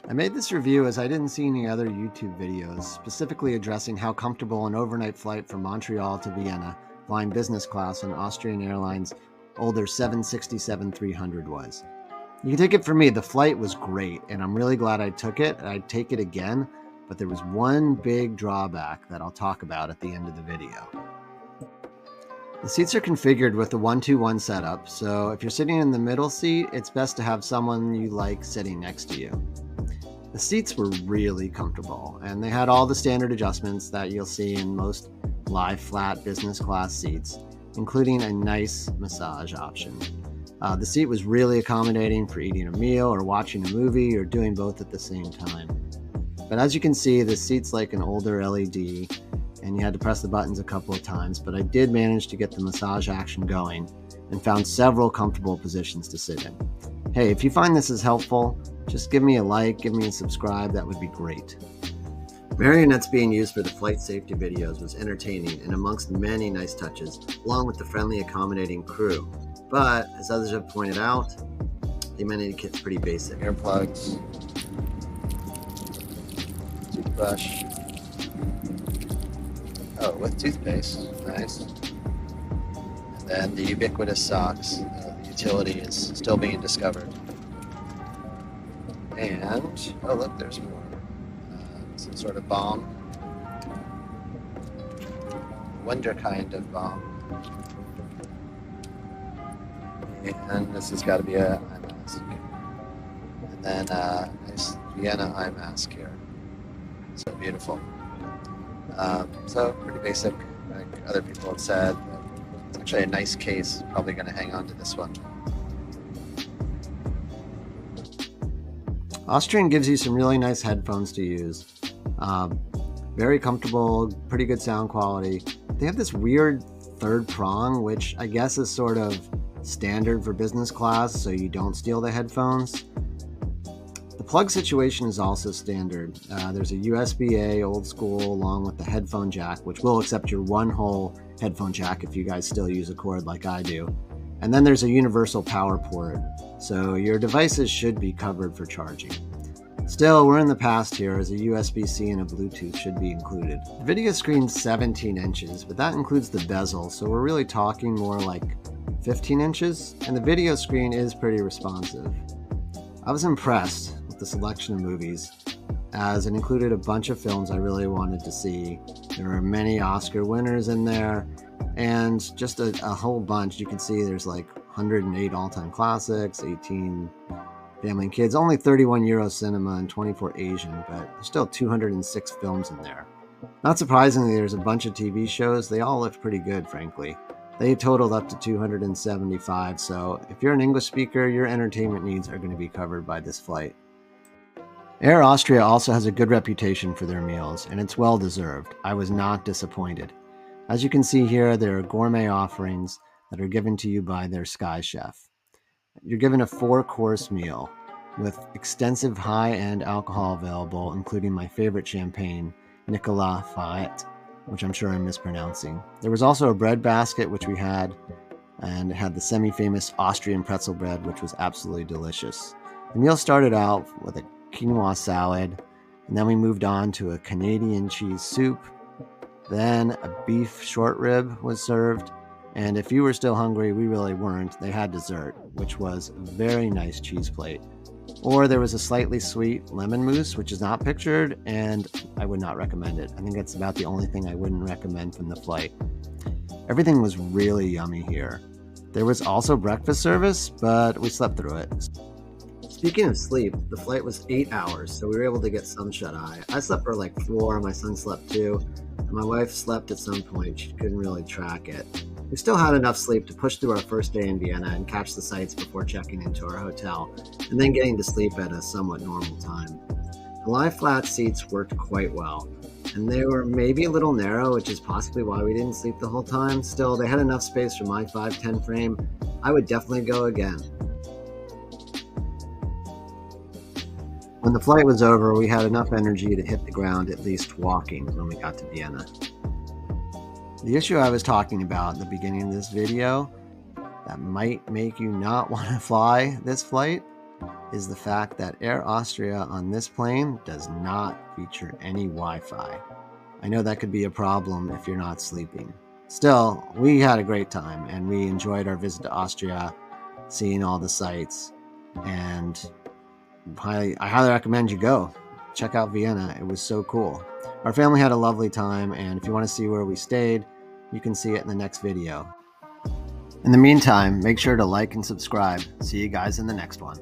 I made this review as I didn't see any other YouTube videos specifically addressing how comfortable an overnight flight from Montreal to Vienna, flying business class on Austrian Airlines' older 767-300 was. You can take it from me, the flight was great, and I'm really glad I took it, and I'd take it again, but there was one big drawback that I'll talk about at the end of the video. The seats are configured with the 1-2-1 setup, so if you're sitting in the middle seat, it's best to have someone you like sitting next to you. The seats were really comfortable, and they had all the standard adjustments that you'll see in most lie flat business class seats, including a nice massage option. The seat was really accommodating for eating a meal or watching a movie or doing both at the same time. But as you can see, the seat's like an older LED, and you had to press the buttons a couple of times, but I did manage to get the massage action going and found several comfortable positions to sit in. Hey, if you find this is helpful, just give me a like, give me a subscribe, that would be great. Marionettes being used for the flight safety videos was entertaining and amongst many nice touches, along with the friendly, accommodating crew. But, as others have pointed out, the amenity kit's pretty basic. Earplugs, toothbrush, with toothpaste, nice. And then the ubiquitous socks, the utility is still being discovered. And, oh look, there's more. Some sort of balm. Wonder kind of balm. And this has got to be a eye mask. And then a nice Vienna eye mask here. So beautiful. So pretty basic, like other people have said. It's actually a nice case. Probably going to hang on to this one. Austrian gives you some really nice headphones to use. Very comfortable, pretty good sound quality. They have this weird third prong, which I guess is sort of standard for business class, so you don't steal the headphones. The plug situation is also standard. There's a USB-A old school along with the headphone jack, which will accept your one-hole headphone jack if you guys still use a cord like I do. And then there's a universal power port, so your devices should be covered for charging. Still, we're in the past here, as a USB-C and a Bluetooth should be included. The video screen's 17 inches, but that includes the bezel, so we're really talking more like 15 inches, and the video screen is pretty responsive. I was impressed with the selection of movies, as it included a bunch of films I really wanted to see. There were many Oscar winners in there, and just a whole bunch. You can see there's like 108 all-time classics, 18 family and kids, only 31 Euro cinema and 24 Asian, but there's still 206 films in there. Not surprisingly, there's a bunch of TV shows. They all looked pretty good, frankly. They totaled up to 275, so if you're an English speaker, your entertainment needs are going to be covered by this flight. Air Austria also has a good reputation for their meals, and it's well deserved. I was not disappointed. As you can see here, there are gourmet offerings that are given to you by their Sky Chef. You're given a 4-course meal with extensive high-end alcohol available, including my favorite champagne, Nicolas Fayet, which I'm sure I'm mispronouncing. There was also a bread basket, which we had, and it had the semi-famous Austrian pretzel bread, which was absolutely delicious. The meal started out with a quinoa salad, and then we moved on to a Canadian cheese soup. Then a beef short rib was served, and if you were still hungry, we really weren't, they had dessert, which was a very nice cheese plate. Or there was a slightly sweet lemon mousse, which is not pictured, and I would not recommend it. I think that's about the only thing I wouldn't recommend from the flight. Everything was really yummy here. There was also breakfast service, but we slept through it. Speaking of sleep, the flight was 8 hours, so we were able to get some shut-eye. I slept for like 4, my son slept 2, and my wife slept at some point. She couldn't really track it. We still had enough sleep to push through our first day in Vienna and catch the sights before checking into our hotel, and then getting to sleep at a somewhat normal time. The lie-flat seats worked quite well, and they were maybe a little narrow, which is possibly why we didn't sleep the whole time. Still, they had enough space for my 5'10" frame. I would definitely go again. When the flight was over, we had enough energy to hit the ground, at least walking, when we got to Vienna. The issue I was talking about at the beginning of this video that might make you not want to fly this flight is the fact that Air Austria on this plane does not feature any Wi-Fi. I know that could be a problem if you're not sleeping. Still, we had a great time and we enjoyed our visit to Austria, seeing all the sights, and I highly recommend you go. Check out Vienna. It was so cool. Our family had a lovely time, and if you want to see where we stayed, you can see it in the next video. In the meantime, make sure to like and subscribe. See you guys in the next one.